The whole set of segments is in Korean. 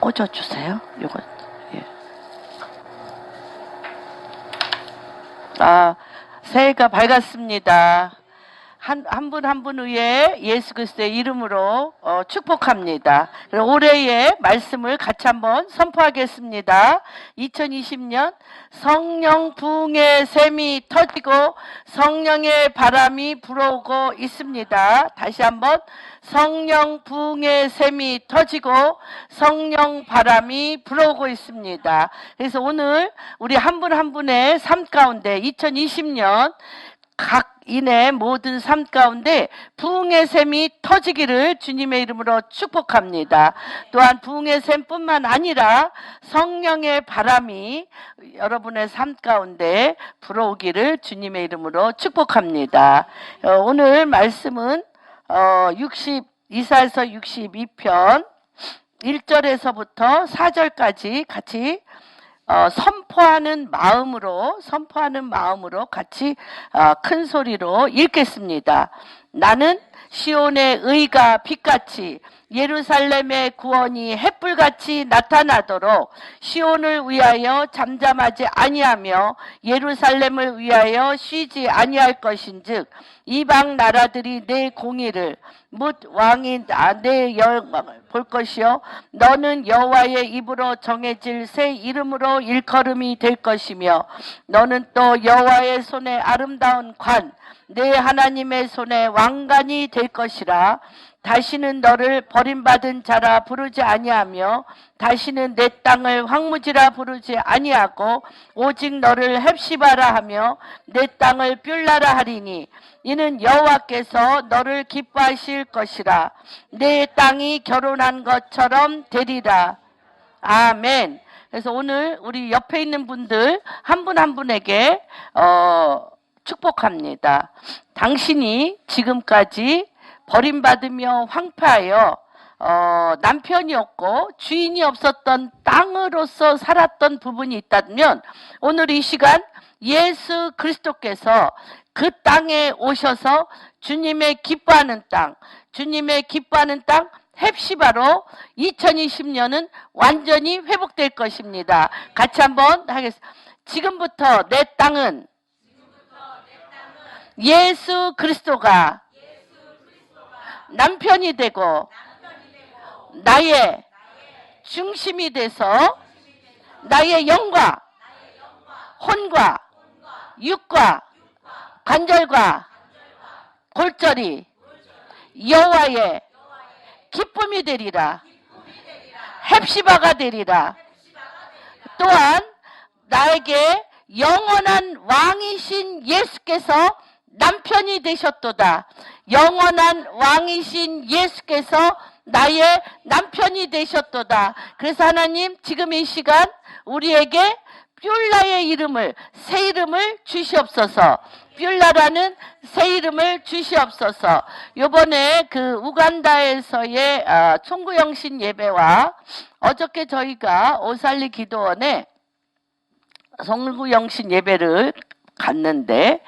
꽂아주세요. 요거. 예. 새해가 밝았습니다. 한 분 한 분 위에 예수 그리스도의 이름으로 축복합니다. 올해의 말씀을 같이 한번 선포하겠습니다. 2020년 성령 부흥의 샘이 터지고 성령의 바람이 불어오고 있습니다. 다시 한번 성령 부흥의 샘이 터지고 성령 바람이 불어오고 있습니다. 그래서 오늘 우리 한 분 한 분의 삶 가운데 2020년 각인의 모든 삶 가운데 부흥의 샘이 터지기를 주님의 이름으로 축복합니다. 또한 부흥의 샘뿐만 아니라 성령의 바람이 여러분의 삶 가운데 불어오기를 주님의 이름으로 축복합니다. 오늘 말씀은 이사야서 62편 1절에서부터 4절까지 같이 선포하는 마음으로 같이 큰 소리로 읽겠습니다. 나는 시온의 의가 빛같이 예루살렘의 구원이 햇불같이 나타나도록 시온을 위하여 잠잠하지 아니하며 예루살렘을 위하여 쉬지 아니할 것인즉 이방 나라들이 내 공의를 묻 왕이 내 영광을 볼 것이요 너는 여호와의 입으로 정해질 새 이름으로 일컬음이 될 것이며 너는 또 여호와의 손에 아름다운 관 내 하나님의 손에 왕관이 될 것이라. 다시는 너를 버림받은 자라 부르지 아니하며 다시는 내 땅을 황무지라 부르지 아니하고 오직 너를 헵시바라 하며 내 땅을 뷸라라 하리니 이는 여호와께서 너를 기뻐하실 것이라. 내 땅이 결혼한 것처럼 되리라. 아멘. 그래서 오늘 우리 옆에 있는 분들 한 분 한 분에게 축복합니다. 당신이 지금까지 버림받으며 황폐하여 남편이 없고 주인이 없었던 땅으로서 살았던 부분이 있다면 오늘 이 시간 예수 그리스도께서 그 땅에 오셔서 주님의 기뻐하는 땅 헵시바로 2020년은 완전히 회복될 것입니다. 같이 한번 하겠습니다. 지금부터 내 땅은 예수 그리스도가 남편이 되고 나의 중심이 돼서 나의 영과 혼과 육과 관절과 골절이 여호와의 기쁨이 되리라. 헵시바가 되리라. 또한 나에게 영원한 왕이신 예수께서 남편이 되셨도다. 영원한 왕이신 예수께서 나의 남편이 되셨도다. 그래서 하나님 지금 이 시간 우리에게 뷸라의 이름을 새 이름을 주시옵소서. 뷸라라는 새 이름을 주시옵소서. 요번에 그 우간다에서의 총구영신 예배와 어저께 저희가 오살리 기도원에 성구영신 예배를 갔는데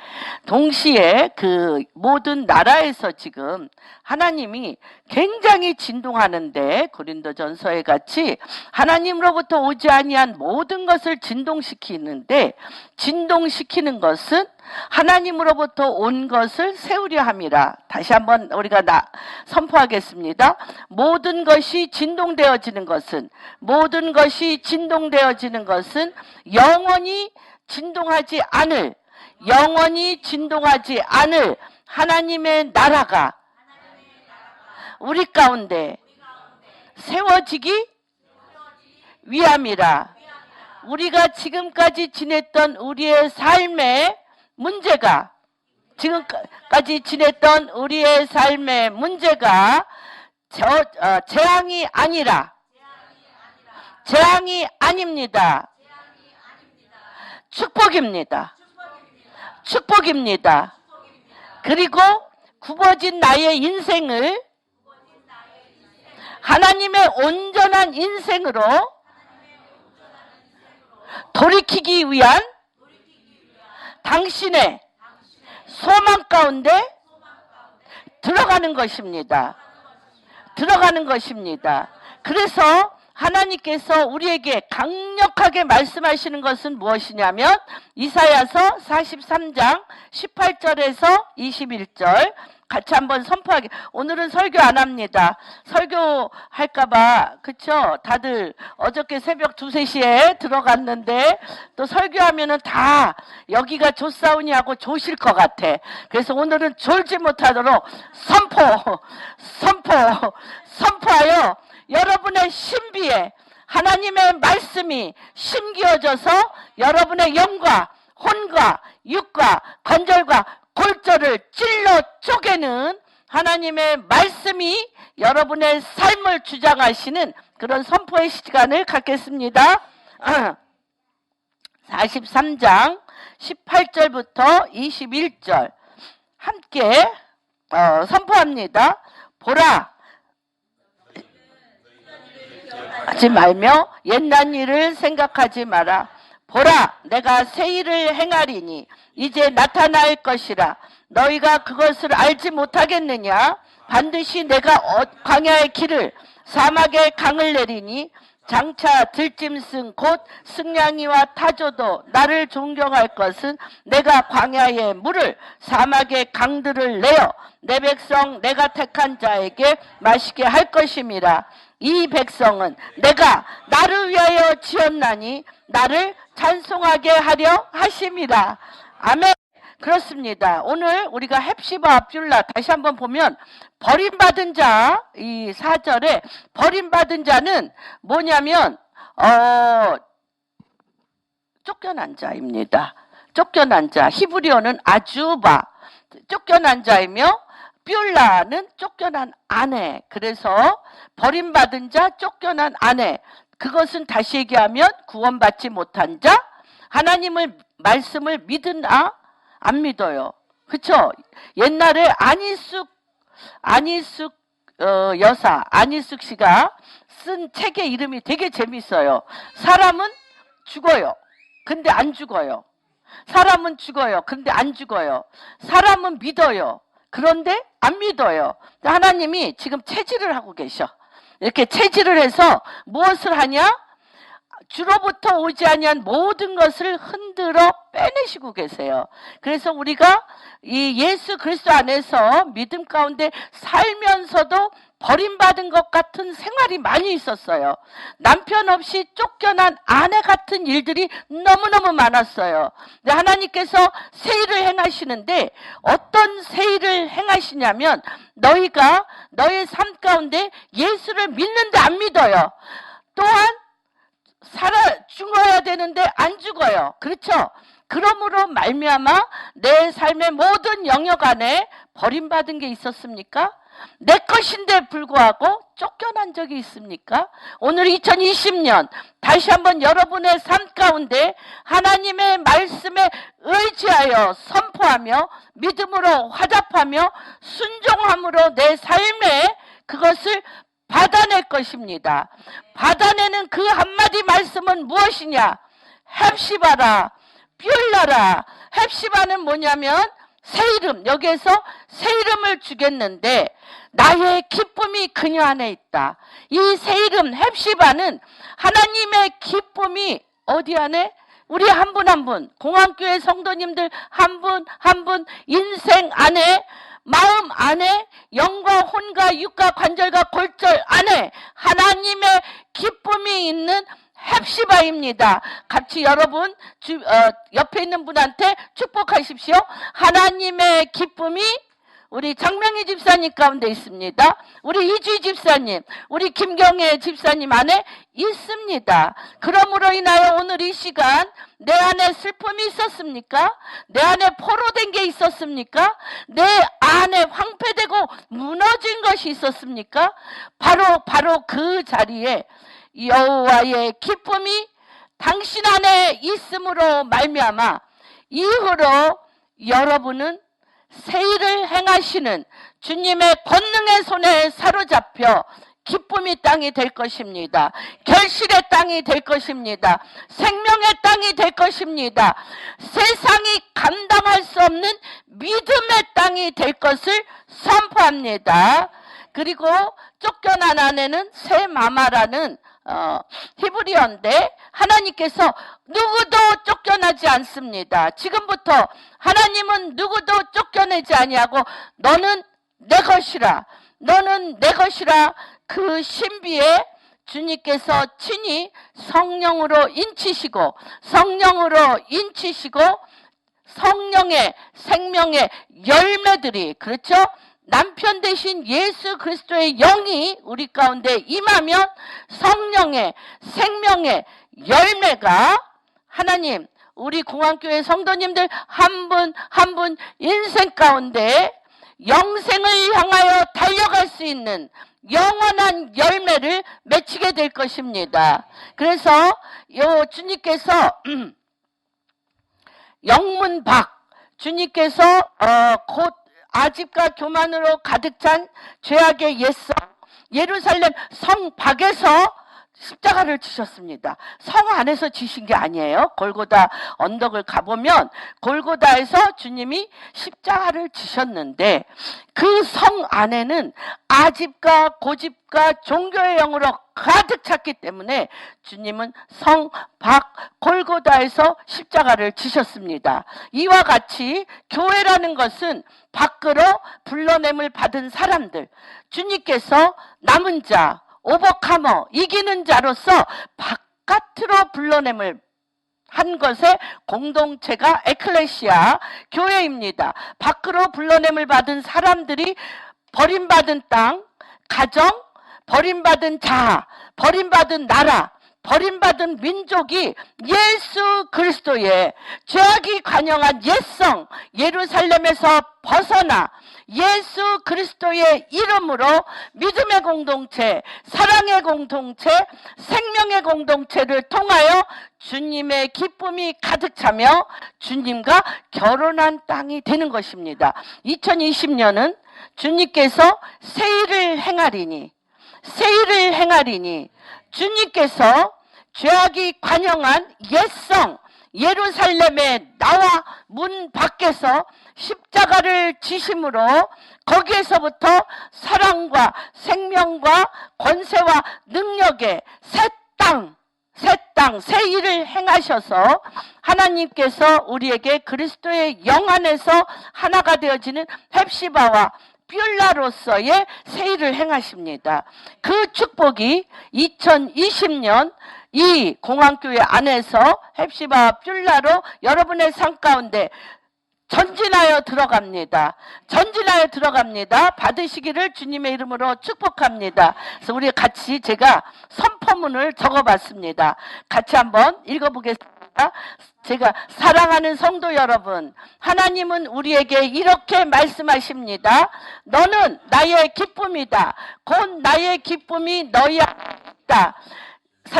동시에 그 모든 나라에서 지금 하나님이 굉장히 진동하는데 고린도전서에 같이 하나님으로부터 오지 아니한 모든 것을 진동시키는데 진동시키는 것은 하나님으로부터 온 것을 세우려 함이라. 다시 한번 우리가 선포하겠습니다. 모든 것이 진동되어지는 것은 영원히 진동하지 않을 하나님의 나라가 우리 가운데 세워지기 위함이라. 우리가 지금까지 지냈던 우리의 삶의 문제가 재앙이 아닙니다. 축복입니다. 그리고 굽어진 나의 인생을 하나님의 온전한 인생으로 돌이키기 위한 당신의 소망 가운데 들어가는 것입니다. 그래서 하나님께서 우리에게 강력하게 말씀하시는 것은 무엇이냐면 이사야서 43장 18절에서 21절 같이 한번 선포하게. 오늘은 설교 안 합니다. 설교할까봐, 그쵸? 다들 어저께 새벽 2, 3시에 들어갔는데 또 설교하면은 다 여기가 조사오니 하고 조실 것 같아. 그래서 오늘은 졸지 못하도록 선포하여 여러분의 신비에 하나님의 말씀이 심기어져서 여러분의 영과 혼과 육과 관절과 골절을 찔러 쪼개는 하나님의 말씀이 여러분의 삶을 주장하시는 그런 선포의 시간을 갖겠습니다. 43장 18절부터 21절 함께 선포합니다. 보라, 하지 말며 옛날 일을 생각하지 마라. 보라, 내가 새 일을 행하리니 이제 나타날 것이라. 너희가 그것을 알지 못하겠느냐? 반드시 내가 광야의 길을 사막의 강을 내리니 장차 들짐승 곧 승냥이와 타조도 나를 존경할 것은 내가 광야의 물을 사막의 강들을 내어 내 백성 내가 택한 자에게 마시게 할 것임이라. 이 백성은 내가 나를 위하여 지었나니 나를 찬송하게 하려 하심이라. 아멘. 그렇습니다. 오늘 우리가 헵시바 뷸라 다시 한번 보면 버림받은 자, 이 4절에 버림받은 자는 뭐냐면 쫓겨난 자입니다. 쫓겨난 자. 히브리어는 아주바, 쫓겨난 자이며 뷸라는 쫓겨난 아내. 그래서 버림받은 자, 쫓겨난 아내. 그것은 다시 얘기하면 구원받지 못한 자, 하나님의 말씀을 믿으나 안 믿어요. 그쵸? 옛날에 안희숙 여사, 안희숙 씨가 쓴 책의 이름이 되게 재밌어요. 사람은 죽어요. 근데 안 죽어요. 사람은 죽어요. 근데 안 죽어요. 사람은 믿어요. 그런데 안 믿어요. 하나님이 지금 체질을 하고 계셔. 이렇게 체질을 해서 무엇을 하냐? 주로부터 오지 아니한 모든 것을 흔들어 빼내시고 계세요. 그래서 우리가 이 예수 그리스도 안에서 믿음 가운데 살면서도 버림받은 것 같은 생활이 많이 있었어요. 남편 없이 쫓겨난 아내 같은 일들이 너무너무 많았어요. 근데 하나님께서 새 일을 행하시는데 어떤 새 일을 행하시냐면 너희가 너의 삶 가운데 예수를 믿는데 안 믿어요. 또한 죽어야 되는데 안 죽어요. 그렇죠? 그러므로 말미암아 내 삶의 모든 영역 안에 버림받은 게 있었습니까? 내 것인데 불구하고 쫓겨난 적이 있습니까? 오늘 2020년 다시 한번 여러분의 삶 가운데 하나님의 말씀에 의지하여 선포하며 믿음으로 화답하며 순종함으로 내 삶에 그것을 받아낼 것입니다. 받아내는 그 한마디 말씀은 무엇이냐? 헵시바라, 뷸라라. 헵시바는 뭐냐면 새 이름, 여기에서 새 이름을 주겠는데 나의 기쁨이 그녀 안에 있다. 이 새 이름 헵시바는 하나님의 기쁨이 어디 안에? 우리 한 분 한 분, 공항교회 성도님들 한 분 한 분 인생 안에, 마음 안에, 영과 혼과 육과 관절과 골절 안에 하나님의 기쁨이 있는 헵시바입니다. 같이 여러분 옆에 있는 분한테 축복하십시오. 하나님의 기쁨이 우리 장명희 집사님 가운데 있습니다. 우리 이주희 집사님, 우리 김경애 집사님 안에 있습니다. 그러므로 인하여 오늘 이 시간 내 안에 슬픔이 있었습니까? 내 안에 포로된 게 있었습니까? 내 안에 황폐되고 무너진 것이 있었습니까? 바로 그 자리에 여호와의 기쁨이 당신 안에 있음으로 말미암아 이후로 여러분은 새 일을 행하시는 주님의 권능의 손에 사로잡혀 기쁨의 땅이 될 것입니다. 결실의 땅이 될 것입니다. 생명의 땅이 될 것입니다. 세상이 감당할 수 없는 믿음의 땅이 될 것을 선포합니다. 그리고 쫓겨난 아내는 새 마마라는 히브리어인데 하나님께서 누구도 쫓겨나지 않습니다. 지금부터 하나님은 누구도 쫓겨내지 아니하고 너는 내 것이라, 너는 내 것이라. 그 신비에 주님께서 친히 성령으로 인치시고 성령의 생명의 열매들이, 그렇죠? 남편 대신 예수 그리스도의 영이 우리 가운데 임하면 성령의 생명의 열매가 하나님, 우리 공안교회 성도님들 한 분 한 분 인생 가운데 영생을 향하여 달려갈 수 있는 영원한 열매를 맺히게 될 것입니다. 그래서 주님께서 영문박, 주님께서 곧 아집과 교만으로 가득 찬 죄악의 옛성 예루살렘 성 밖에서 십자가를 지셨습니다. 성 안에서 지신 게 아니에요. 골고다 언덕을 가보면 골고다에서 주님이 십자가를 지셨는데 그 성 안에는 아집과 고집과 종교의 영으로 가득 찼기 때문에 주님은 성 밖 골고다에서 십자가를 지셨습니다. 이와 같이 교회라는 것은 밖으로 불러냄을 받은 사람들, 주님께서 남은 자, 오버카머, 이기는 자로서 바깥으로 불러냄을 한 것의 공동체가 에클레시아, 교회입니다. 밖으로 불러냄을 받은 사람들이 버림받은 땅, 가정, 버림받은 자아, 버림받은 나라, 버림받은 민족이 예수 그리스도의 죄악이 관영한 옛성 예루살렘에서 벗어나 예수 그리스도의 이름으로 믿음의 공동체, 사랑의 공동체, 생명의 공동체를 통하여 주님의 기쁨이 가득 차며 주님과 결혼한 땅이 되는 것입니다. 2020년은 주님께서 세일을 행하리니 주님께서 죄악이 관영한 옛성 예루살렘에 나와 문 밖에서 십자가를 지심으로 거기에서부터 사랑과 생명과 권세와 능력의 새 땅, 새 일을 행하셔서 하나님께서 우리에게 그리스도의 영 안에서 하나가 되어지는 헵시바와 뷸라로서의 새 일을 행하십니다. 그 축복이 2020년 이 공안교회 안에서 헵시바와 뷸라로 여러분의 삶 가운데 전진하여 들어갑니다. 받으시기를 주님의 이름으로 축복합니다. 그래서 우리 같이 제가 선포문을 적어봤습니다. 같이 한번 읽어보겠습니다. 제가 사랑하는 성도 여러분, 하나님은 우리에게 이렇게 말씀하십니다. 너는 나의 기쁨이다. 곧 나의 기쁨이 너희 안에 있다.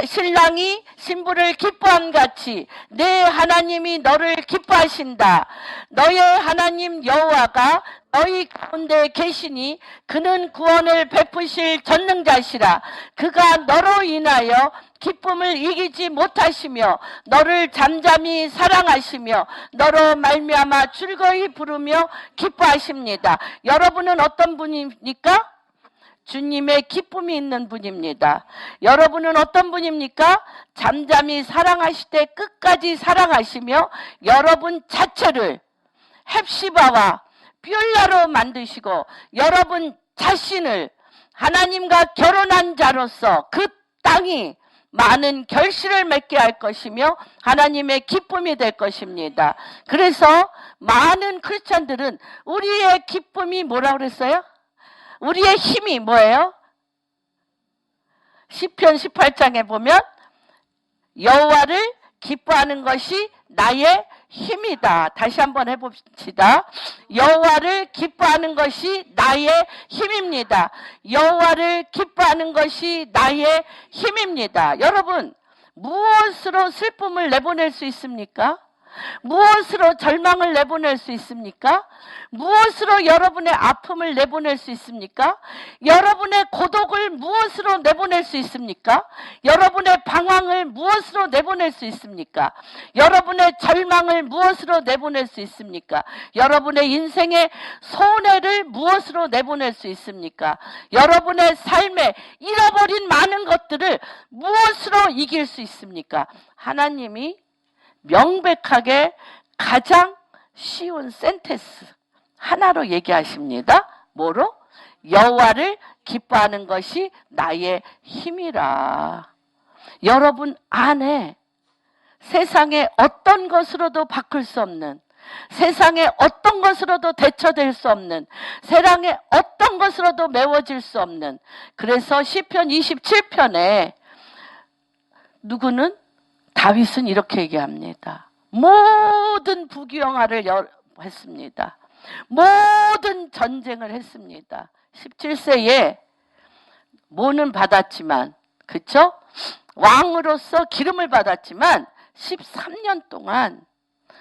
신랑이 신부를 기뻐함 같이 내 하나님이 너를 기뻐하신다. 너의 하나님 여호와가 너희 가운데 계시니 그는 구원을 베푸실 전능자시라. 그가 너로 인하여 기쁨을 이기지 못하시며 너를 잠잠히 사랑하시며 너로 말미암아 즐거이 부르며 기뻐하십니다. 여러분은 어떤 분입니까? 주님의 기쁨이 있는 분입니다. 여러분은 어떤 분입니까? 잠잠히 사랑하실 때 끝까지 사랑하시며 여러분 자체를 헵시바와 뷸라로 만드시고 여러분 자신을 하나님과 결혼한 자로서 그 땅이 많은 결실을 맺게 할 것이며 하나님의 기쁨이 될 것입니다. 그래서 많은 크리스찬들은 우리의 기쁨이 뭐라고 그랬어요? 우리의 힘이 뭐예요? 시편 18장에 보면 여호와를 기뻐하는 것이 나의 힘이다. 다시 한번 해봅시다. 여호와를 기뻐하는 것이 나의 힘입니다. 여호와를 기뻐하는 것이 나의 힘입니다. 여러분, 무엇으로 슬픔을 내보낼 수 있습니까? 무엇으로 절망을 내보낼 수 있습니까? 무엇으로 여러분의 아픔을 내보낼 수 있습니까? 여러분의 고독을 무엇으로 내보낼 수 있습니까? 여러분의 방황을 무엇으로 내보낼 수 있습니까? 여러분의 절망을 무엇으로 내보낼 수 있습니까? 여러분의 인생의 손해를 무엇으로 내보낼 수 있습니까? 여러분의 삶에 잃어버린 많은 것들을 무엇으로 이길 수 있습니까? 하나님이 명백하게 가장 쉬운 센텐스 하나로 얘기하십니다. 뭐로? 여호와를 기뻐하는 것이 나의 힘이라. 여러분 안에 세상에 어떤 것으로도 바꿀 수 없는, 세상에 어떤 것으로도 대처될 수 없는, 세상에 어떤 것으로도 메워질 수 없는, 그래서 시편 27편에 누구는? 다윗은 이렇게 얘기합니다. 모든 부귀영화를 했습니다. 모든 전쟁을 했습니다. 17세에 모는 받았지만, 그쵸? 왕으로서 기름을 받았지만 13년 동안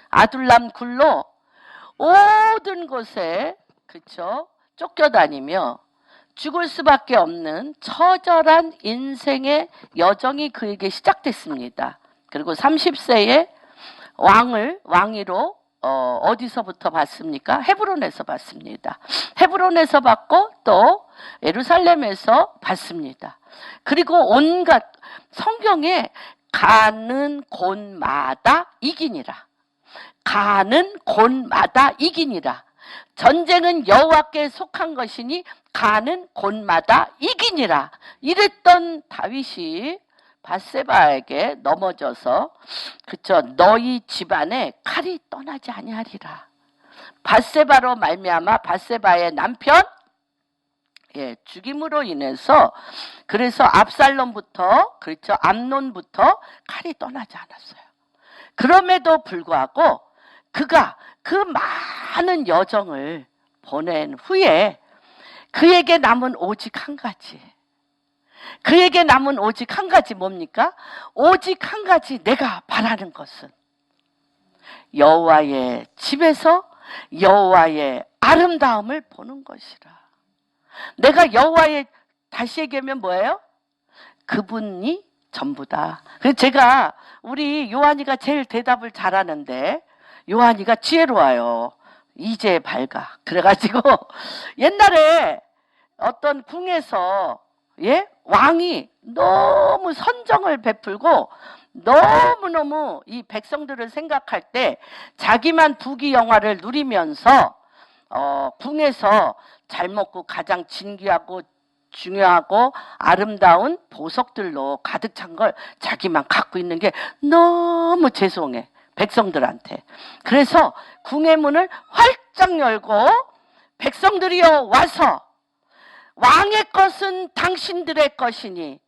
아둘람 굴로 모든 곳에, 그쵸? 쫓겨다니며 죽을 수밖에 없는 처절한 인생의 여정이 그에게 시작됐습니다. 그리고 30세에 왕위로 어디서부터 받습니까? 헤브론에서 받습니다. 헤브론에서 받고 또 예루살렘에서 받습니다. 그리고 온갖 성경에 가는 곳마다 이기니라. 가는 곳마다 이기니라. 전쟁은 여호와께 속한 것이니 가는 곳마다 이기니라. 이랬던 다윗이 밧세바에게 넘어져서, 그쵸, 너희 집안에 칼이 떠나지 아니하리라. 밧세바로 말미암아 밧세바의 남편 죽임으로 인해서, 그래서 압살롬부터, 그렇죠, 암논부터 칼이 떠나지 않았어요. 그럼에도 불구하고 그가 그 많은 여정을 보낸 후에 그에게 남은 오직 한 가지, 그에게 남은 오직 한 가지 뭡니까? 오직 한 가지 내가 바라는 것은 여호와의 집에서 여호와의 아름다움을 보는 것이라. 내가 여호와의, 다시 얘기하면 뭐예요? 그분이 전부다. 그래서 제가 우리 요한이가 제일 대답을 잘하는데, 요한이가 지혜로워요. 이제 밝아. 그래가지고 옛날에 어떤 궁에서 왕이 너무 선정을 베풀고 너무너무 이 백성들을 생각할 때 자기만 부귀영화를 누리면서 궁에서 잘 먹고 가장 진귀하고 중요하고 아름다운 보석들로 가득 찬 걸 자기만 갖고 있는 게 너무 죄송해, 백성들한테. 그래서 궁의 문을 활짝 열고 백성들이여 와서 왕의 것은 당신들의 것이니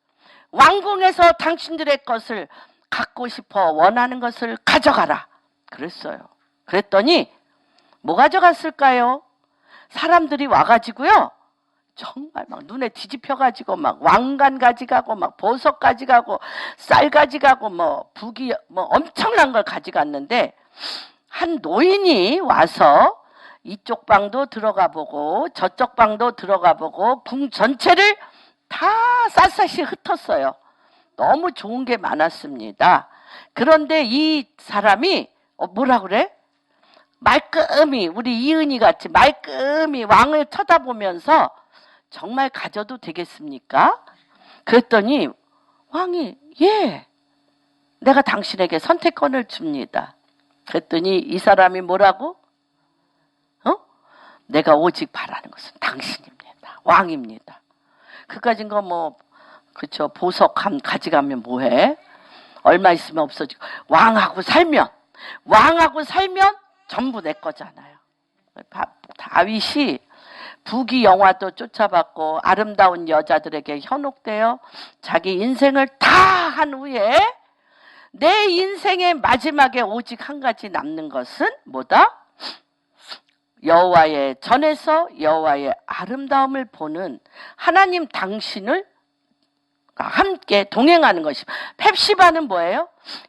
왕궁에서 당신들의 것을 갖고 싶어 원하는 것을 가져가라 그랬어요. 그랬더니 뭐 가져갔을까요? 사람들이 와가지고요, 정말 막 눈에 뒤집혀가지고 막 왕관 가져가고 막 보석 가져가고 쌀 가져가고 뭐 부귀 뭐 엄청난 걸 가져갔는데, 한 노인이 와서 이쪽 방도 들어가 보고 저쪽 방도 들어가 보고 궁 전체를 다 샅샅이 흩었어요. 너무 좋은 게 많았습니다. 그런데 이 사람이 뭐라 그래? 말끔히, 우리 이은이 같이 말끔히 왕을 쳐다보면서 정말 가져도 되겠습니까? 그랬더니 왕이 내가 당신에게 선택권을 줍니다. 그랬더니 이 사람이 뭐라고? 내가 오직 바라는 것은 당신입니다. 왕입니다. 그까진 거 뭐, 그쵸, 보석 가져가면 뭐해? 얼마 있으면 없어지고. 왕하고 살면 전부 내 거잖아요. 다윗이 부귀영화도 쫓아받고 아름다운 여자들에게 현혹되어 자기 인생을 다 한 후에 내 인생의 마지막에 오직 한 가지 남는 것은 뭐다? 여호와의 전에서 여호와의 아름다움을 보는 하나님 당신을 함께 동행하는 것이. 펩시바는 뭐예요?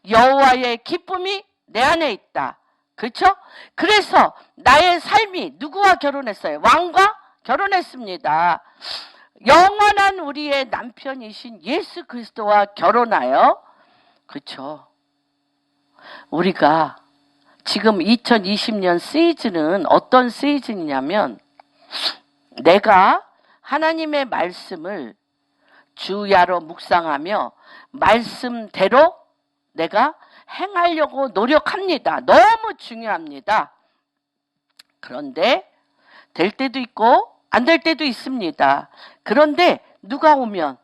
여호와의 기쁨이 내 안에 있다. 그렇죠? 그래서 나의 삶이 누구와 결혼했어요? 왕과 결혼했습니다. 영원한 우리의 남편이신 예수 그리스도와 결혼하여, 그렇죠? 우리가 지금 2020년 시즌은 어떤 시즌이냐면, 내가 하나님의 말씀을 주야로 묵상하며 말씀대로 내가 행하려고 노력합니다. 너무 중요합니다. 그런데 될 때도 있고 안 될 때도 있습니다. 그런데 누가 오면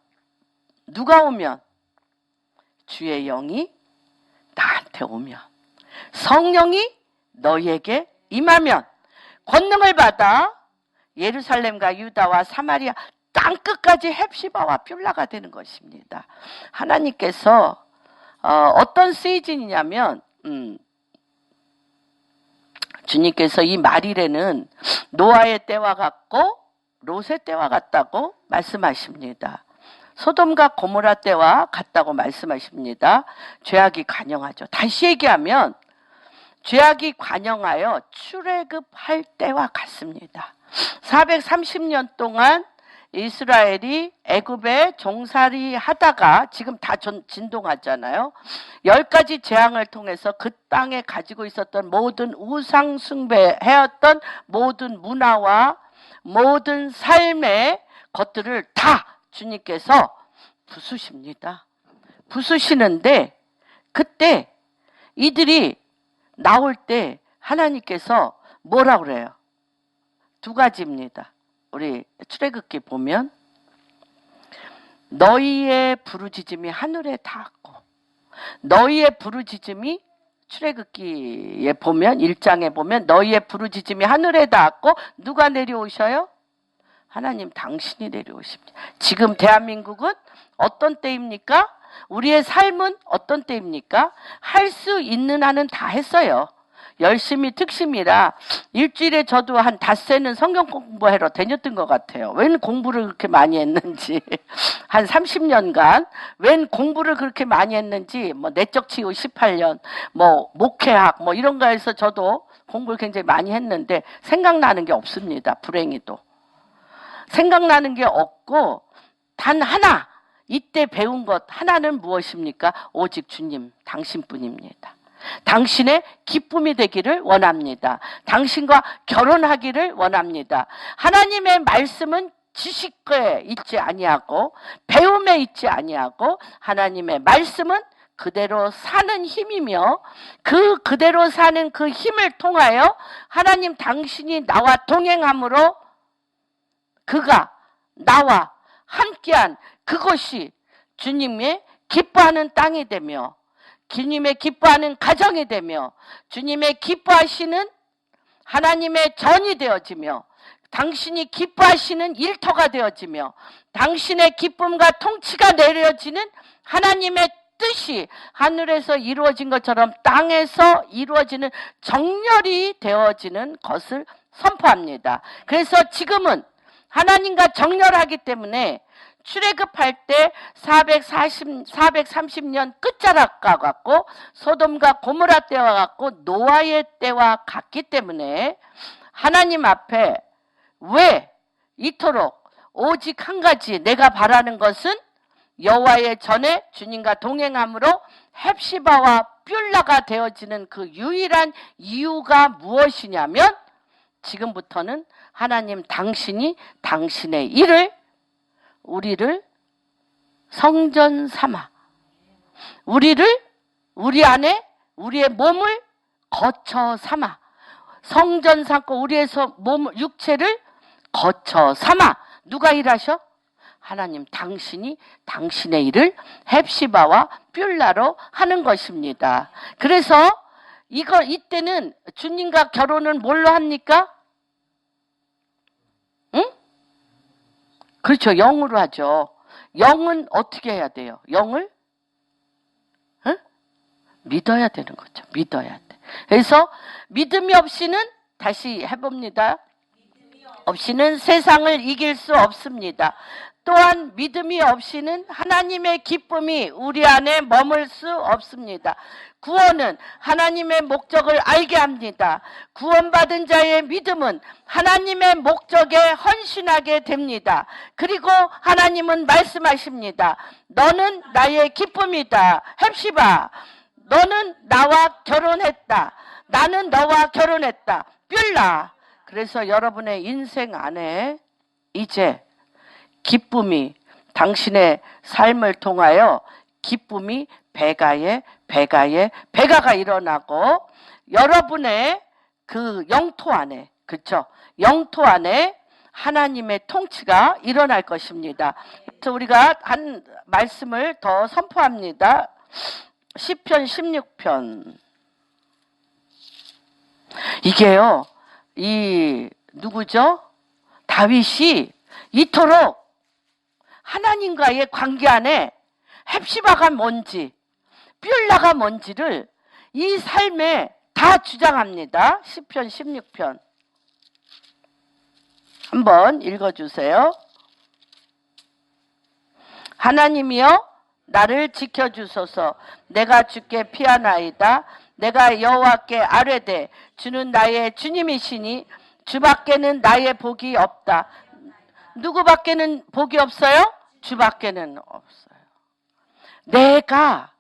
주의 영이 나한테 오면, 성령이 너희에게 임하면 권능을 받아 예루살렘과 유다와 사마리아 땅끝까지 헵시바와 뷸라가 되는 것입니다. 하나님께서 어떤 시즌이냐면, 주님께서 이 말일에는 노아의 때와 같고 롯의 때와 같다고 말씀하십니다. 소돔과 고모라 때와 같다고 말씀하십니다. 죄악이 관영하죠. 다시 얘기하면 죄악이 관영하여 출애굽할 때와 같습니다. 430년 동안 이스라엘이 애굽에 종살이 하다가 지금 다 진동하잖아요. 10가지 재앙을 통해서 그 땅에 가지고 있었던 모든 우상 숭배해왔던 모든 문화와 모든 삶의 것들을 다 주님께서 부수십니다. 부수시는데, 그때 이들이 나올 때 하나님께서 뭐라고 그래요? 2가지입니다. 우리 출애굽기 보면 너희의 부르짖음이 하늘에 닿았고, 너희의 부르짖음이, 출애굽기에 보면 1장에 보면 너희의 부르짖음이 하늘에 닿았고, 누가 내려오셔요? 하나님 당신이 내려오십니다. 지금 대한민국은 어떤 때입니까? 우리의 삶은 어떤 때입니까? 할 수 있는 한은 다 했어요. 열심히 특심이라 일주일에 저도 한 닷새는 성경 공부하러 다녔던 것 같아요. 웬 공부를 그렇게 많이 했는지. 한 30년간 웬 공부를 그렇게 많이 했는지, 뭐 내적 치유 18년, 뭐 목회학 뭐 이런 거에서 저도 공부를 굉장히 많이 했는데 생각나는 게 없습니다. 불행히도. 생각나는 게 없고, 단 하나, 이때 배운 것 하나는 무엇입니까? 오직 주님, 당신뿐입니다. 당신의 기쁨이 되기를 원합니다. 당신과 결혼하기를 원합니다. 하나님의 말씀은 지식에 있지 아니하고 배움에 있지 아니하고, 하나님의 말씀은 그대로 사는 힘이며, 그대로 사는 그 힘을 통하여 하나님 당신이 나와 동행함으로 그가 나와 함께한 그것이 주님의 기뻐하는 땅이 되며, 주님의 기뻐하는 가정이 되며, 주님의 기뻐하시는 하나님의 전이 되어지며, 당신이 기뻐하시는 일터가 되어지며, 당신의 기쁨과 통치가 내려지는 하나님의 뜻이 하늘에서 이루어진 것처럼 땅에서 이루어지는 정렬이 되어지는 것을 선포합니다. 그래서 지금은 하나님과 정렬하기 때문에 출애굽할 때 430년 끝자락과 같고 소돔과 고모라 때와 같고 노아의 때와 같기 때문에 하나님 앞에 왜 이토록 오직 한 가지 내가 바라는 것은 여호와의 전에 주님과 동행함으로 헵시바와 뷸라가 되어지는 그 유일한 이유가 무엇이냐면, 지금부터는 하나님 당신이 당신의 일을, 우리를 성전 삼아 우리를, 우리 안에 우리의 몸을 거처 삼아 성전 삼고 우리의 몸, 육체를 거처 삼아 누가 일하셔? 하나님 당신이 당신의 일을 헵시바와 뷸라로 하는 것입니다. 그래서 이때는 주님과 결혼은 뭘로 합니까? 응? 그렇죠. 영으로 하죠. 영은 어떻게 해야 돼요? 영을 응? 믿어야 되는 거죠. 믿어야 돼. 그래서 믿음이 없이는, 다시 해봅니다. 없이는 세상을 이길 수 없습니다. 또한 믿음이 없이는 하나님의 기쁨이 우리 안에 머물 수 없습니다. 구원은 하나님의 목적을 알게 합니다. 구원받은 자의 믿음은 하나님의 목적에 헌신하게 됩니다. 그리고 하나님은 말씀하십니다. 너는 나의 기쁨이다. 헵시바, 너는 나와 결혼했다. 나는 너와 결혼했다. 뷸라. 그래서 여러분의 인생 안에 이제 기쁨이, 당신의 삶을 통하여 기쁨이 배가가 일어나고 여러분의 그 영토 안에, 그렇죠? 영토 안에 하나님의 통치가 일어날 것입니다. 그래서 우리가 한 말씀을 더 선포합니다. 시편 16편. 이게요, 누구죠? 다윗이 이토록 하나님과의 관계 안에 헵시바가 뭔지, 뷸라가 뭔지를 이 삶에 다 주장합니다. 시편 16편. 한번 읽어주세요. 하나님이여 나를 지켜주소서. 내가 주께 피하나이다. 내가 여호와께 아뢰되 주는 나의 주님이시니 주밖에는 나의 복이 없다. 누구밖에는 복이 없어요? 주밖에는 없어요. 내가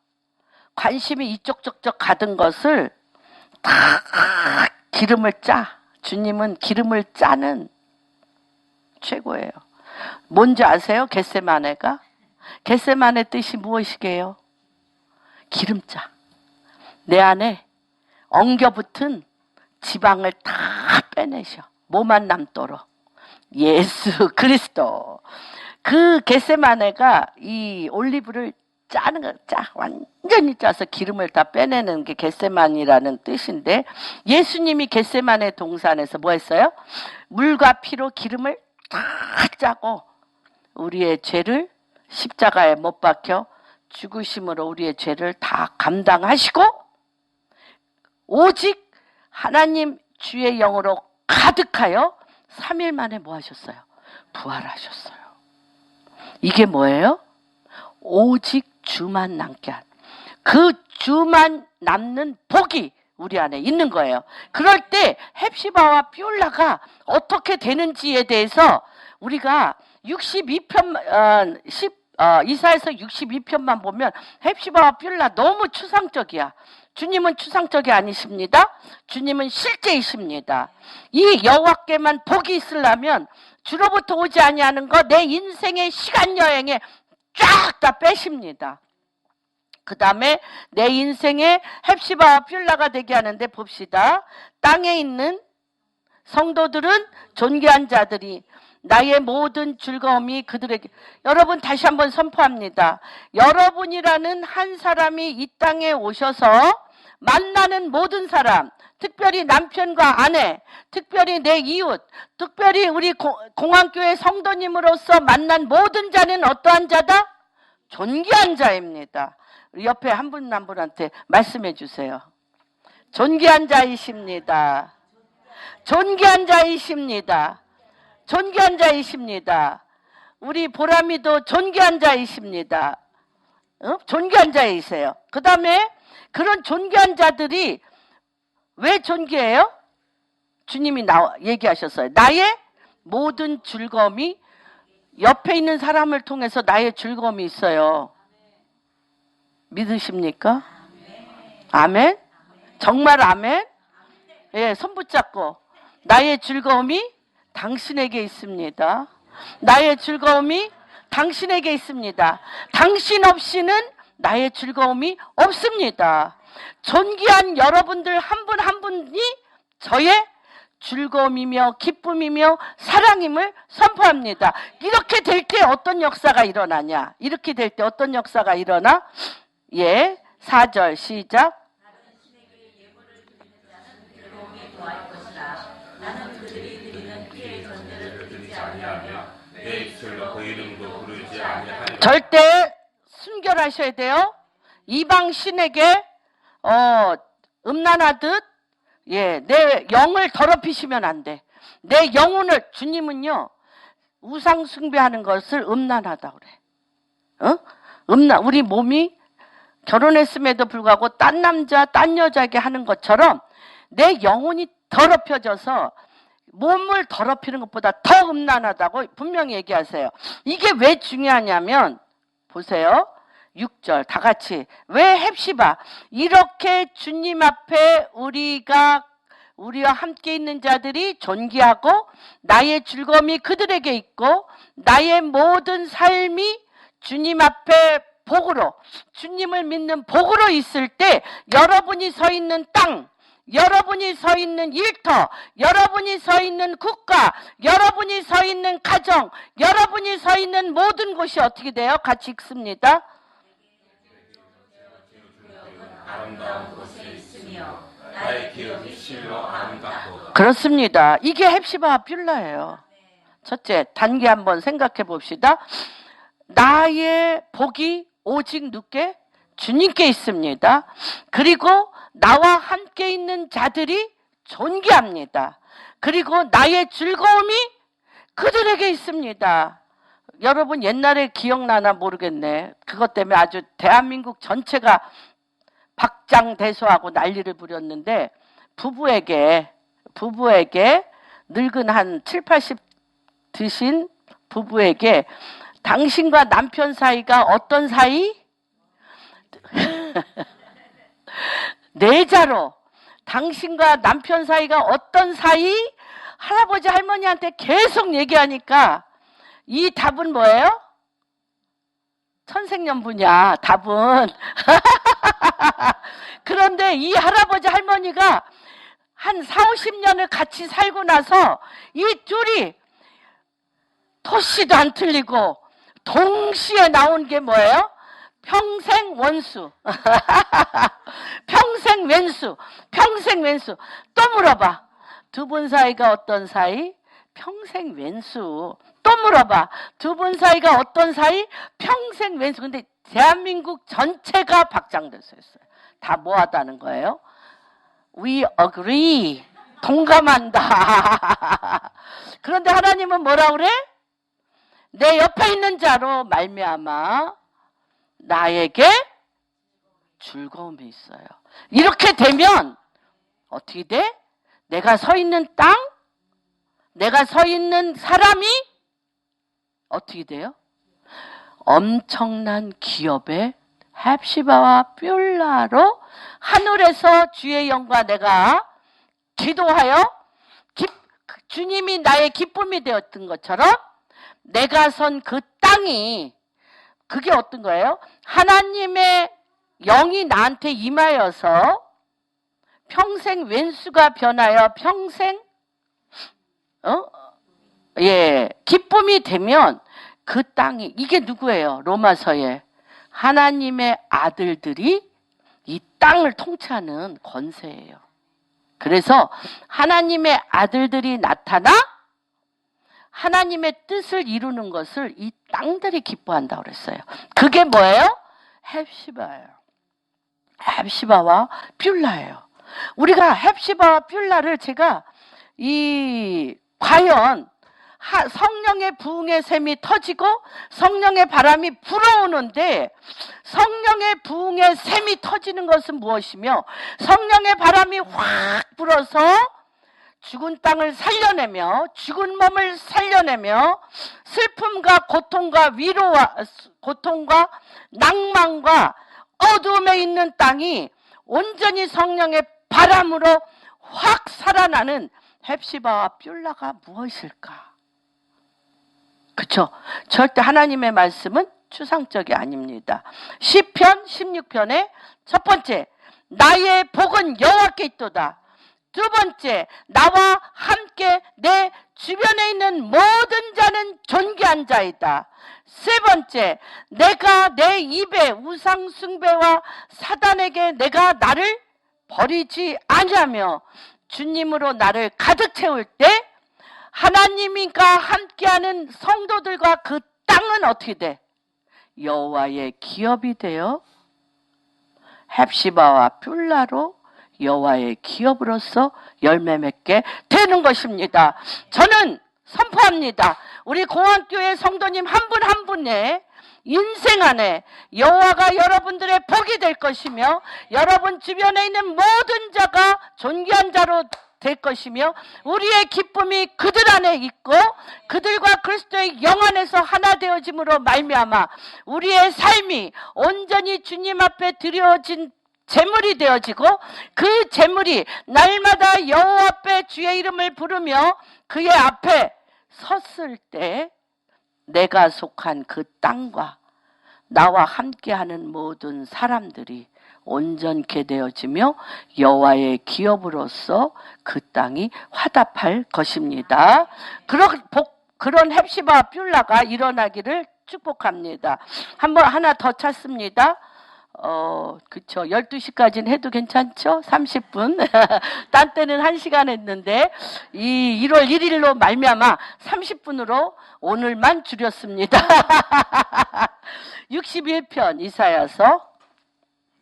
관심이 이쪽 저쪽 가던 것을 다 기름을 짜. 주님은 기름을 짜는 최고예요. 뭔지 아세요? 겟세마네가? 겟세마네 뜻이 무엇이게요? 기름짜. 내 안에 엉겨붙은 지방을 다 빼내셔. 뭐만 남도록. 예수 그리스도. 그 겟세마네가 이 올리브를 짜는 거, 완전히 짜서 기름을 다 빼내는 게 겟세만이라는 뜻인데, 예수님이 겟세마네 동산에서 뭐 했어요? 물과 피로 기름을 다 짜고 우리의 죄를 십자가에 못 박혀 죽으심으로 우리의 죄를 다 감당하시고 오직 하나님 주의 영으로 가득하여 3일 만에 뭐 하셨어요? 부활하셨어요. 이게 뭐예요? 오직 주만 남게 한, 그 주만 남는 복이 우리 안에 있는 거예요. 그럴 때 헵시바와 뷸라가 어떻게 되는지에 대해서 우리가 62편 이사야서 62편만 보면 헵시바와 뷸라 너무 추상적이야. 주님은 추상적이 아니십니다. 주님은 실제이십니다. 이 여호와께만 복이 있으려면 주로부터 오지 아니하는 거 내 인생의 시간 여행에 쫙 다 빼십니다. 그 다음에 내 인생에 헵시바와 뷸라가 되게 하는데 봅시다. 땅에 있는 성도들은 존귀한 자들이 나의 모든 즐거움이 그들에게. 여러분 다시 한번 선포합니다. 여러분이라는 한 사람이 이 땅에 오셔서 만나는 모든 사람, 특별히 남편과 아내, 특별히 내 이웃, 특별히 우리 공항교회 성도님으로서 만난 모든 자는 어떠한 자다? 존귀한 자입니다. 옆에 한 분 한 분한테 말씀해 주세요. 존귀한 자이십니다. 존귀한 자이십니다. 존귀한 자이십니다. 우리 보람이도 존귀한 자이십니다. 존귀한 자이세요. 그 다음에 그런 존귀한 자들이 왜 존귀해요? 주님이 얘기하셨어요. 나의 모든 즐거움이, 옆에 있는 사람을 통해서 나의 즐거움이 있어요. 믿으십니까? 아멘? 정말 아멘? 예, 손 붙잡고. 나의 즐거움이 당신에게 있습니다. 나의 즐거움이 당신에게 있습니다. 당신 없이는 나의 즐거움이 없습니다. 존귀한 여러분들 한 분 한 분이 저의 즐거움이며 기쁨이며 사랑임을 선포합니다. 이렇게 될 때 어떤 역사가 일어나냐? 이렇게 될 때 어떤 역사가 일어나? 예, 4절 시작. 절대 순결하셔야 돼요. 이방 신에게 음란하듯, 예, 내 영을 더럽히시면 안 돼. 내 영혼을, 주님은요, 우상 숭배하는 것을 음란하다 그래. 우리 몸이 결혼했음에도 불구하고 딴 남자, 딴 여자에게 하는 것처럼 내 영혼이 더럽혀져서 몸을 더럽히는 것보다 더 음란하다고 분명히 얘기하세요. 이게 왜 중요하냐면 보세요. 6절 다 같이 왜 헵시바 이렇게 주님 앞에 우리와 함께 있는 자들이 존귀하고 나의 즐거움이 그들에게 있고 나의 모든 삶이 주님 앞에 복으로 주님을 믿는 복으로 있을 때 여러분이 서 있는 땅 여러분이 서 있는 일터, 여러분이 서 있는 국가, 여러분이 서 있는 가정, 여러분이 서 있는 모든 곳이 어떻게 돼요? 같이 읽습니다. 아름다운 곳에 있으며 나의 기업이 실로 아름답도다. 그렇습니다. 이게 헵시바와 뷸라예요. 첫째, 단계 한번 생각해 봅시다. 나의 복이 오직 누구께? 주님께 있습니다. 그리고 나와 함께 있는 자들이 존귀합니다. 그리고 나의 즐거움이 그들에게 있습니다. 여러분 옛날에 기억나나 모르겠네. 그것 때문에 아주 대한민국 전체가 박장대소하고 난리를 부렸는데 부부에게 늙은 한 7, 80 드신 부부에게 당신과 남편 사이가 어떤 사이? 내자로 당신과 남편 사이가 어떤 사이? 할아버지 할머니한테 계속 얘기하니까 이 답은 뭐예요? 천생연분이야 답은. 그런데 이 할아버지 할머니가 한 4, 50년을 같이 살고 나서 이 둘이 토씨도 안 틀리고 동시에 나온 게 뭐예요? 평생 원수. 평생 왼수. 평생 왼수. 또 물어봐. 두 분 사이가 어떤 사이? 평생 왼수. 또 물어봐. 두 분 사이가 어떤 사이? 평생 왼수. 근데 대한민국 전체가 박장대소했어요. 다 뭐 하다는 거예요? We agree. 동감한다. 그런데 하나님은 뭐라 그래? 내 옆에 있는 자로 말미암아 나에게 즐거움이 있어요. 이렇게 되면 어떻게 돼? 내가 서 있는 땅, 내가 서 있는 사람이 어떻게 돼요? 엄청난 기업의 헵시바와 뷸라로 하늘에서 주의 영과 내가 기도하여 주님이 나의 기쁨이 되었던 것처럼 내가 선 그 땅이 그게 어떤 거예요? 하나님의 영이 나한테 임하여서 평생 왼수가 변하여 평생 기쁨이 되면 그 땅이 이게 누구예요? 로마서에 하나님의 아들들이 이 땅을 통치하는 권세예요. 그래서 하나님의 아들들이 나타나 하나님의 뜻을 이루는 것을 이 땅들이 기뻐한다고 그랬어요. 그게 뭐예요? 헵시바예요. 헵시바와 뷸라예요. 우리가 헵시바와 뷸라를 제가 과연 성령의 부흥의 샘이 터지고 성령의 바람이 불어오는데 성령의 부흥의 샘이 터지는 것은 무엇이며 성령의 바람이 확 불어서 죽은 땅을 살려내며 죽은 몸을 살려내며 슬픔과 고통과 위로와 고통과 낭만과 어두움에 있는 땅이 온전히 성령의 바람으로 확 살아나는 헵시바와 뷸라가 무엇일까? 그렇죠? 절대 하나님의 말씀은 추상적이 아닙니다. 시편 16편의 첫 번째, 나의 복은 여호와께 있도다. 두 번째, 나와 함께 내 주변에 있는 모든 자는 존귀한 자이다. 세 번째, 내가 내 입에 우상 숭배와 사단에게 내가 나를 버리지 아니하며 주님으로 나를 가득 채울 때 하나님과 함께하는 성도들과 그 땅은 어떻게 돼? 여호와의 기업이 되어 헵시바와 뷸라로 여호와의 기업으로서 열매 맺게 되는 것입니다. 저는 선포합니다. 우리 공안교회 성도님 한 분 한 분의 인생 안에 여호와가 여러분들의 복이 될 것이며 여러분 주변에 있는 모든 자가 존귀한 자로 될 것이며 우리의 기쁨이 그들 안에 있고 그들과 그리스도의 영 안에서 하나 되어짐으로 말미암아 우리의 삶이 온전히 주님 앞에 드려진 제물이 되어지고 그 제물이 날마다 여호와 앞에 주의 이름을 부르며 그의 앞에 섰을 때 내가 속한 그 땅과 나와 함께하는 모든 사람들이 온전케 되어지며 여호와의 기업으로서 그 땅이 화답할 것입니다. 그런 헵시바와 뷸라가 일어나기를 축복합니다. 하나 더 찾습니다. 그쵸. 12시까지는 해도 괜찮죠? 30분. 딴 때는 1시간 했는데, 1월 1일로 말미암아 30분으로 오늘만 줄였습니다. 61편 이사야서.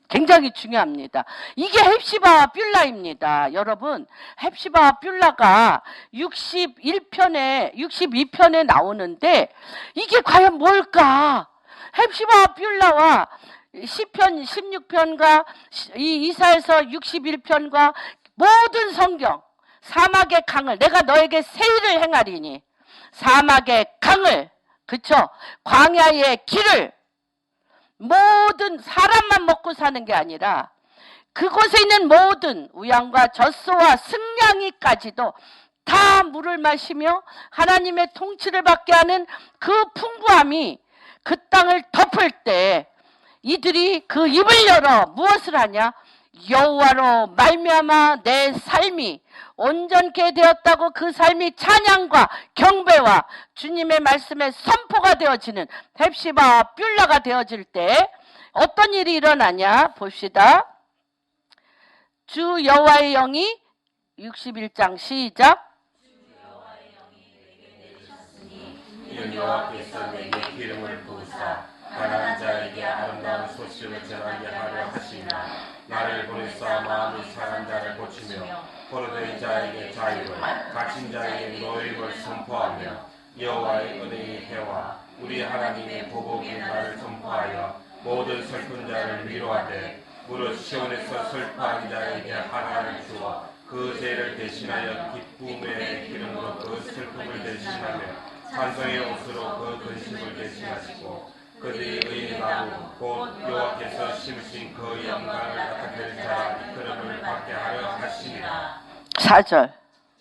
굉장히 중요합니다. 이게 헵시바와 뷸라입니다. 여러분, 헵시바와 뷸라가 62편에 나오는데, 이게 과연 뭘까? 헵시바와 뷸라와 시편 16편과 이사야서 61편과 모든 성경 사막의 강을 내가 너에게 세일을 행하리니 사막의 강을 그쵸 광야의 길을 모든 사람만 먹고 사는 게 아니라 그곳에 있는 모든 우양과 젖소와 승냥이까지도 다 물을 마시며 하나님의 통치를 받게 하는 그 풍부함이 그 땅을 덮을 때 이들이 그 입을 열어 무엇을 하냐? 여호와로 말미암아 내 삶이 온전케 되었다고 그 삶이 찬양과 경배와 주님의 말씀에 선포가 되어지는 헵시바와 뷸라가 되어질 때 어떤 일이 일어나냐? 봅시다. 주 여호와의 영이 61장 시작. 여호와께서 내게 기름을 부으사 가난한 자에게 아름다운 소식을 전하게 하려 하시나 나를 보내사 마음이 상한 자를 고치며 포로된 자에게 자유를 갇힌 자에게 노임을 선포하며 여호와의 은혜의 해와 우리 하나님의 보복의 날을 선포하여 모든 슬픈 자를 위로하되 무릇 시온에서 슬퍼한 자에게 하나를 주어 그 죄를 대신하여 기쁨의 기름으로 그 슬픔을 대신하며 찬송의 옷으로 그 근심을 대신하시고 그들이 의인 나무 곧 여호와께서 심으신 그 영광을 나타낼 자라 이끌음을 받게 하려 하시니라. 4절.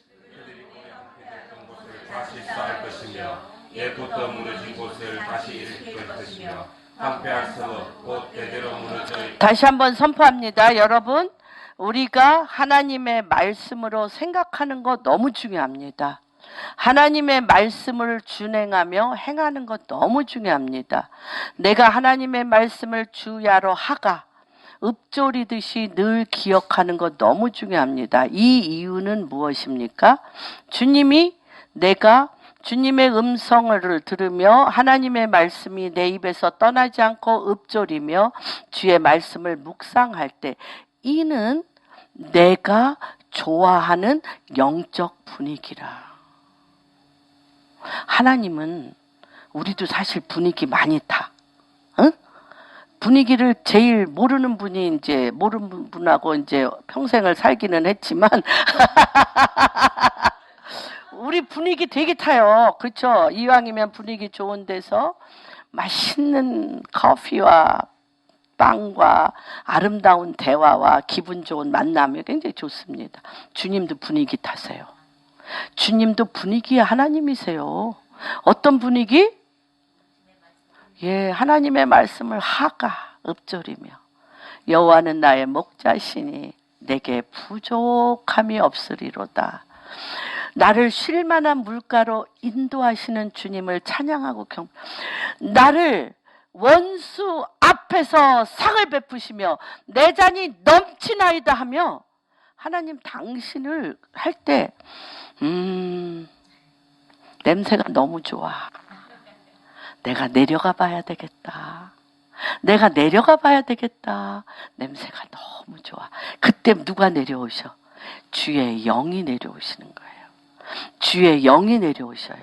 그들이 고향케 됐던 곳을 다시 쌓을 것이며 예부터 무너진 곳을 다시 일으킬 것이며 황폐한 성읍 곧 대대로 무너져 다시 한번 선포합니다. 여러분, 우리가 하나님의 말씀으로 생각하는 거 너무 중요합니다. 하나님의 말씀을 준행하며 행하는 것 너무 중요합니다. 내가 하나님의 말씀을 주야로 하가 읊조리듯이 늘 기억하는 것 너무 중요합니다. 이 이유는 무엇입니까? 내가 주님의 음성을 들으며 하나님의 말씀이 내 입에서 떠나지 않고 읊조리며 주의 말씀을 묵상할 때 이는 내가 좋아하는 영적 분위기라. 하나님은 우리도 사실 분위기 많이 타. 응? 분위기를 제일 모르는 분하고 이제 평생을 살기는 했지만 우리 분위기 되게 타요. 그렇죠? 이왕이면 분위기 좋은 데서 맛있는 커피와 빵과 아름다운 대화와 기분 좋은 만남이 굉장히 좋습니다. 주님도 분위기 타세요. 주님도 분위기의 하나님이세요. 어떤 분위기? 하나님의 말씀을 하가 읊조리며 여호와는 나의 목자시니 내게 부족함이 없으리로다. 나를 쉴 만한 물가로 인도하시는 주님을 찬양하고 나를 원수 앞에서 상을 베푸시며 내 잔이 넘치나이다 하며 하나님 당신을 할 때 냄새가 너무 좋아. 내가 내려가 봐야 되겠다. 냄새가 너무 좋아. 그때 누가 내려오셔? 주의 영이 내려오시는 거예요. 주의 영이 내려오셔요.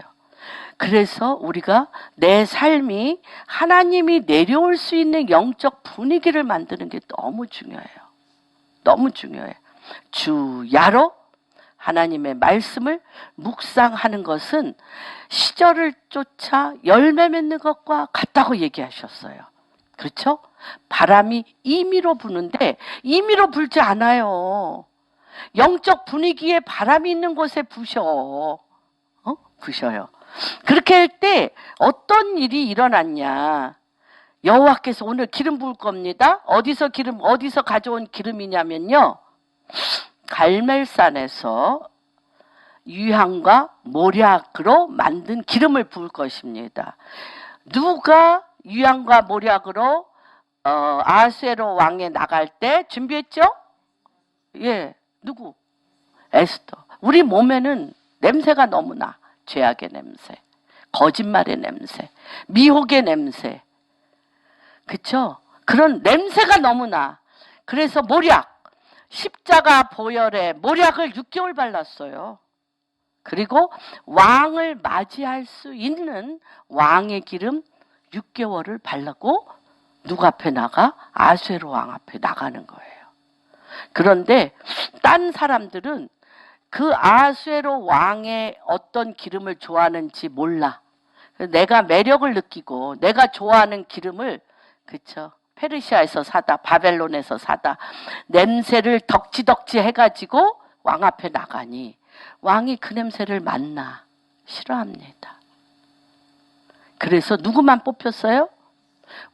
그래서 우리가 내 삶이 하나님이 내려올 수 있는 영적 분위기를 만드는 게 너무 중요해요. 너무 중요해요. 주야로 하나님의 말씀을 묵상하는 것은 시절을 쫓아 열매 맺는 것과 같다고 얘기하셨어요. 그렇죠? 바람이 임의로 부는데 임의로 불지 않아요. 영적 분위기에 바람이 있는 곳에 부셔. 부셔요. 그렇게 할 때 어떤 일이 일어났냐. 여호와께서 오늘 기름 부을 겁니다. 어디서 가져온 기름이냐면요. 갈멜산에서 유향과 모략으로 만든 기름을 부을 것입니다. 누가 유향과 모략으로 아하수에로 왕에 나갈 때 준비했죠? 예, 누구? 에스더. 우리 몸에는 냄새가 너무나 죄악의 냄새, 거짓말의 냄새, 미혹의 냄새, 그쵸? 그런 냄새가 너무나. 그래서 모략, 십자가 보혈에 모략을 6개월 발랐어요. 그리고 왕을 맞이할 수 있는 왕의 기름 6개월을 바르고 누구 앞에 나가? 아수에로 왕 앞에 나가는 거예요. 그런데 딴 사람들은 그 아수에로 왕의 어떤 기름을 좋아하는지 몰라. 내가 매력을 느끼고 내가 좋아하는 기름을, 그쵸? 페르시아에서 사다, 바벨론에서 사다, 냄새를 덕지덕지 해가지고 왕 앞에 나가니 왕이 그 냄새를 맡나 싫어합니다. 그래서 누구만 뽑혔어요?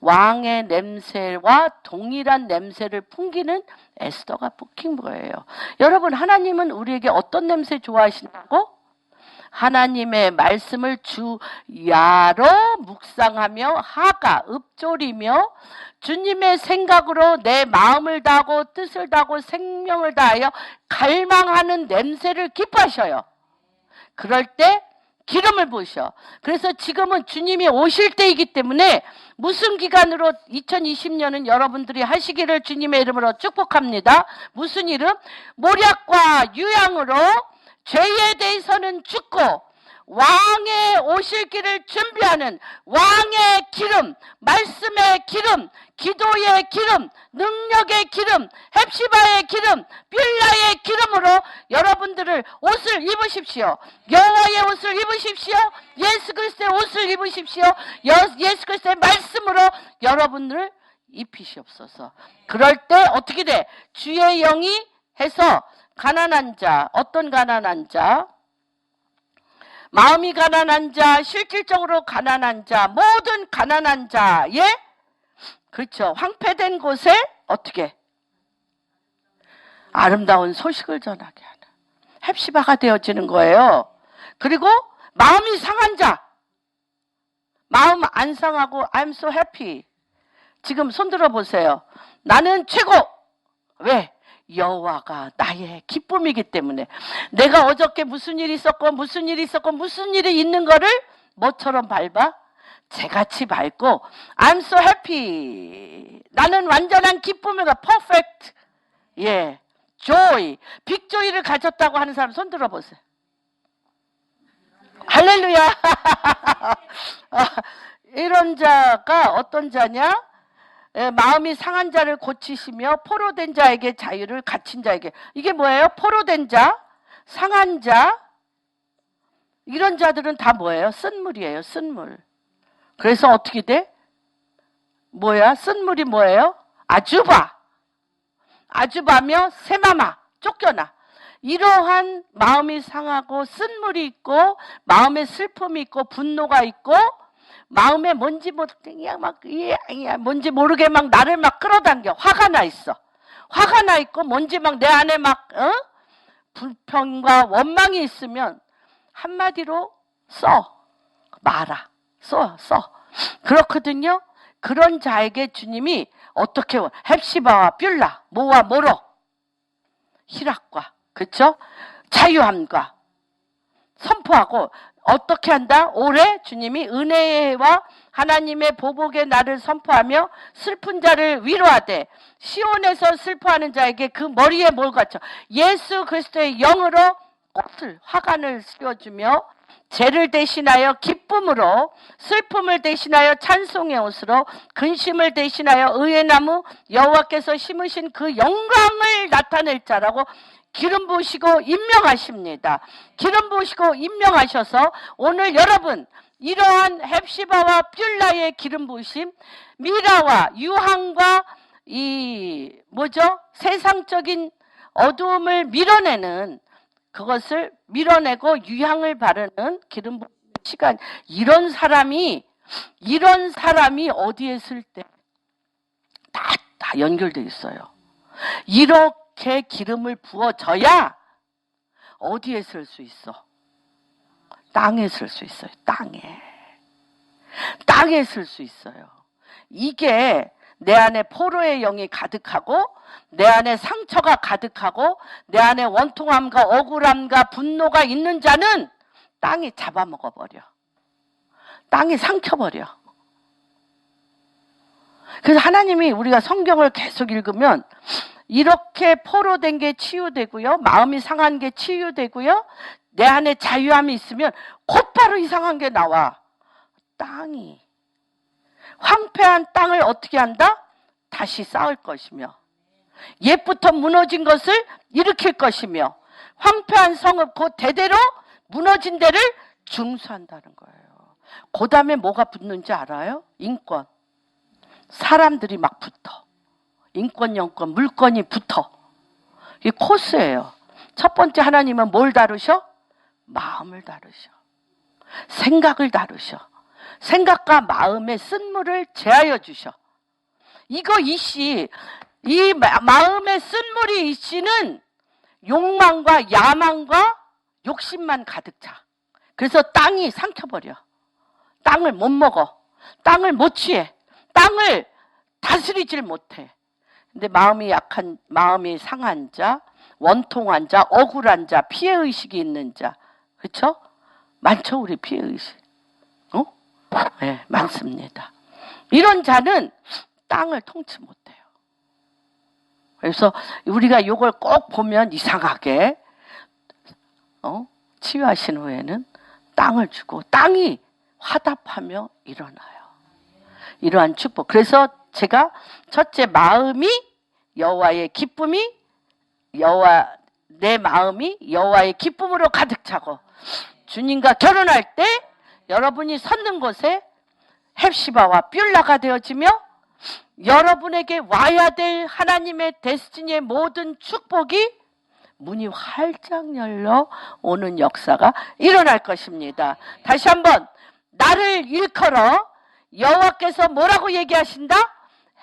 왕의 냄새와 동일한 냄새를 풍기는 에스더가 뽑힌 거예요. 여러분, 하나님은 우리에게 어떤 냄새 좋아하신다고? 하나님의 말씀을 주야로 묵상하며 하가 읊조리며 주님의 생각으로 내 마음을 다하고 뜻을 다하고 생명을 다하여 갈망하는 냄새를 기뻐하셔요. 그럴 때 기름을 부으셔. 그래서 지금은 주님이 오실 때이기 때문에 무슨 기간으로 2020년은 여러분들이 하시기를 주님의 이름으로 축복합니다. 무슨 이름? 모략과 유향으로 죄에 대해서는 죽고 왕의 오실 길을 준비하는 왕의 기름, 말씀의 기름, 기도의 기름, 능력의 기름, 헵시바의 기름, 빌라의 기름으로 여러분들을 옷을 입으십시오. 여호와의 옷을 입으십시오. 예수 그리스도의 옷을 입으십시오. 예수 그리스도의 말씀으로 여러분을 입히시옵소서. 그럴 때 어떻게 돼? 주의 영이 해서 가난한 자, 어떤 가난한 자? 마음이 가난한 자, 실질적으로 가난한 자, 모든 가난한 자의, 그렇죠, 황폐된 곳에 어떻게? 아름다운 소식을 전하게 하는 헵시바가 되어지는 거예요. 그리고 마음이 상한 자, 마음 안 상하고 I'm so happy. 지금 손 들어보세요. 나는 최고. 왜? 여호와가 나의 기쁨이기 때문에. 내가 어저께 무슨 일이 있었고 무슨 일이 있었고 무슨 일이 있는 거를 뭐처럼 밟아? 재같이 밟고 I'm so happy. 나는 완전한 기쁨을 perfect. 예, joy, 빅조이를 가졌다고 하는 사람 손 들어보세요. 할렐루야. 이런 자가 어떤 자냐? 마음이 상한 자를 고치시며 포로된 자에게 자유를 갇힌 자에게. 이게 뭐예요? 포로된 자, 상한 자, 이런 자들은 다 뭐예요? 쓴물이에요. 쓴물. 그래서 어떻게 돼? 뭐야? 쓴물이 뭐예요? 아주바. 아주바며 세마마, 쫓겨나. 이러한 마음이 상하고 쓴물이 있고 마음에 슬픔이 있고 분노가 있고 마음에 뭔지 모르게 막 나를 막 끌어당겨. 화가 나 있어. 화가 나 있고 뭔지 막 내 안에 막 불평과 원망이 있으면 한마디로 말아. 써. 그렇거든요. 그런 자에게 주님이 어떻게 헵시바와 뷸라, 모와 모로, 희락과, 그렇죠? 자유함과 선포하고 어떻게 한다? 올해 주님이 은혜와 하나님의 보복의 날을 선포하며 슬픈 자를 위로하되 시온에서 슬퍼하는 자에게 그 머리에 뭘 갖춰? 예수 그리스도의 영으로 꽃을 화관을 씌워주며 죄를 대신하여 기쁨으로, 슬픔을 대신하여 찬송의 옷으로, 근심을 대신하여 의의 나무, 여호와께서 심으신 그 영광을 나타낼 자라고 기름 부으시고 임명하십니다. 기름 부으시고 임명하셔서 오늘 여러분 이러한 헵시바와 뷸라의 기름 부으심, 미라와 유황과 이 세상적인 어두움을 밀어내는, 그것을 밀어내고 유향을 바르는 기름 부으심 시간. 이런 사람이 어디에 있을 때 다 연결되어 있어요. 이렇게 기름을 부어져야 어디에 쓸 수 있어? 땅에 쓸 수 있어요. 땅에 쓸 수 있어요. 이게 내 안에 포로의 영이 가득하고, 내 안에 상처가 가득하고, 내 안에 원통함과 억울함과 분노가 있는 자는 땅이 잡아먹어버려. 땅이 삼켜버려. 그래서 하나님이, 우리가 성경을 계속 읽으면 이렇게 포로된 게 치유되고요, 마음이 상한 게 치유되고요, 내 안에 자유함이 있으면 곧바로 이상한 게 나와. 땅이, 황폐한 땅을 어떻게 한다? 다시 쌓을 것이며, 옛부터 무너진 것을 일으킬 것이며, 황폐한 성읍 곧 대대로 무너진 데를 중수한다는 거예요. 그 다음에 뭐가 붙는지 알아요? 인권. 사람들이 막 붙어. 인권, 영권, 물건이 붙어. 이게 코스예요. 첫 번째, 하나님은 뭘 다루셔? 마음을 다루셔. 생각을 다루셔. 생각과 마음의 쓴물을 제하여 주셔. 이 마음의 쓴물이 이씨는 욕망과 야망과 욕심만 가득 차. 그래서 땅이 삼켜버려. 땅을 못 먹어. 땅을 못 취해. 땅을 다스리질 못해. 근데 마음이 약한, 마음이 상한 자, 원통한 자, 억울한 자, 피해의식이 있는 자. 그렇죠? 많죠, 우리 피해의식. 네, 많습니다. 이런 자는 땅을 통치 못해요. 그래서 우리가 이걸 꼭 보면 이상하게 치유하신 후에는 땅을 주고 땅이 화답하며 일어나요. 이러한 축복. 그래서 제가 첫째, 마음이 여호와의 기쁨이, 내 마음이 여호와의 기쁨으로 가득 차고, 주님과 결혼할 때 여러분이 섰는 곳에 헵시바와 뷸라가 되어지며, 여러분에게 와야 될 하나님의 데스티니의 모든 축복이 문이 활짝 열려 오는 역사가 일어날 것입니다. 다시 한번, 나를 일컬어 여호와께서 뭐라고 얘기하신다?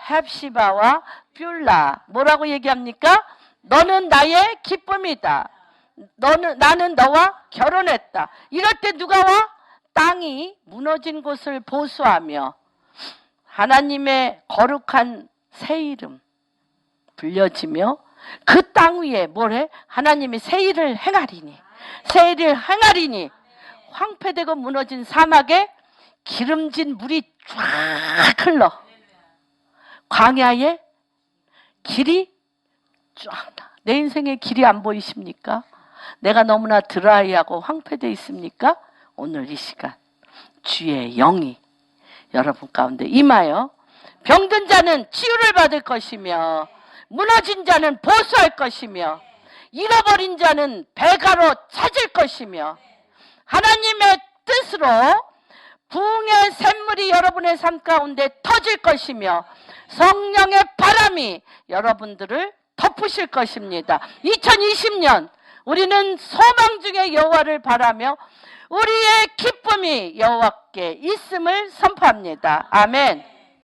헵시바와 뷸라 뭐라고 얘기합니까? 너는 나의 기쁨이다. 나는 너와 결혼했다. 이럴 때 누가 와? 땅이 무너진 곳을 보수하며 하나님의 거룩한 새 이름 불려지며, 그 땅 위에 뭐래? 하나님이 새 일을 행하리니, 새 일을 행하리니, 황폐되고 무너진 사막에 기름진 물이 쫙 흘러. 광야에 길이 쫙 나. 내 인생에 길이 안 보이십니까? 내가 너무나 드라이하고 황폐되어 있습니까? 오늘 이 시간 주의 영이 여러분 가운데 임하여 병든 자는 치유를 받을 것이며, 무너진 자는 보수할 것이며, 잃어버린 자는 배가로 찾을 것이며, 하나님의 뜻으로 부흥의 샘물이 여러분의 삶 가운데 터질 것이며, 성령의 바람이 여러분들을 덮으실 것입니다. 2020년 우리는 소망 중에 여호와를 바라며 우리의 기쁨이 여호와께 있음을 선포합니다. 아멘.